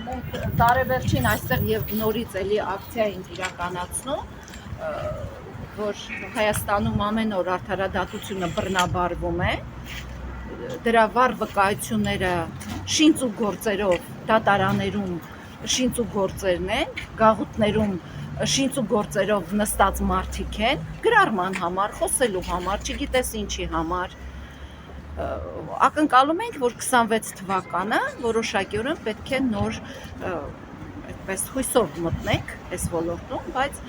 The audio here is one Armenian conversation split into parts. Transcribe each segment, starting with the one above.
Մենք տարեվերջին այստեղ եւ նորից էլի ակցիա ենք իրականացնում, որ Հայաստանում ամեն օր արդարադատությունը բռնաբարվում է, դրա վառ վկայությունները շինծ ու գործերով դատարաններում շինծ ու գործերն են, գաղութներում շինծ ու գործերով նստած մարդիկ են, գրառման համար, խոսելու համար, չգիտես ինչի համար։ Ակնկալում ենք, որ 26 թվականը որոշակիորեն պետք է նոր այդպես հույսով մտնենք այս ոլորտում, բայց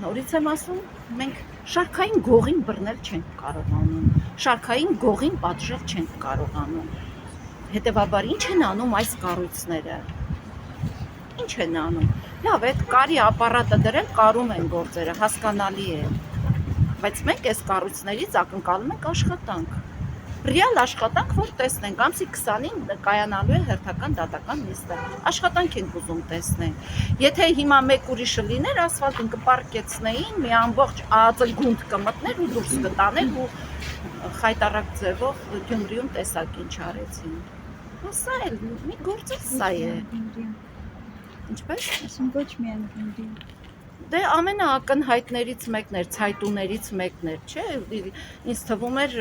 նորից եմ ասում, մենք շարքային գողին բռնել չենք կարողանում, շարքային գողին պատժել չենք կարողանում։ Հետևաբար ինչ են անում այս կառույցները։ Ինչ են անում։ Լավ, այդ կարի ապարատը դրել, կարում են գործերը, հասկանալի է։ Բայց մենք այս կառույցներից ակնկալում ենք աշխատանք։ Ռեալ աշխատանք, որ տեսնենք, ամսի 20-ին կայանալու է հերթական դատական նիստը։ Աշխատանք ենք ուզում տեսնենք։ Եթե հիմա մեկ ուրիշը լիներ, ասֆալտին կպարկեցնեին, մի ամբողջ ԱԱԾ գունդ կմտներ ու դուրս կտաներ ու խայտարակ ձևով Գյումրիում տեսակ ինչ արեցին։ Սա էլ մի գործ սա է։ Ինչպես։ Ասում ոչ միայն Գյումրիում։ Դե ամենաակնհայտներից մեկն էր, ցայտուներից մեկն էր, չէ՞։ Ինձ թվում էր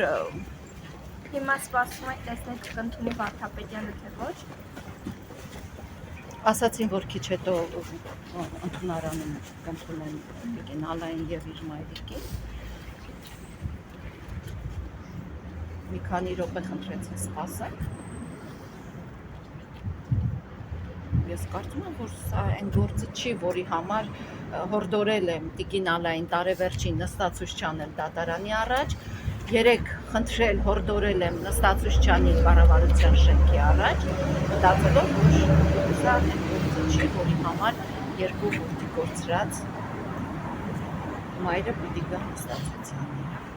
Հիմա սպասում եք տեսնել կընդունի Վարդապետյանը թե ոչ։ Ասացին, որ քիչ հետո ընդունարանում կընդունեն Տիկին Ալային եւ իր մայրիկին։ Մի քանի րոպե խնդրեցին սպասենք։ Ես կարծում եմ, որ սա այն գործը չի, որի համար հորդորել եմ Տիկին Ալային տարեվերջին նստածույց չանել դատարանի առաջ, 3 խնդրել, հորդորել եմ նստածույց չանել կառավարության շենքի առաջ, մտածելով, որ սա այն գործը չի, որի համար երկու որդի կորցրած մայրը պիտի գա նստածույց անի։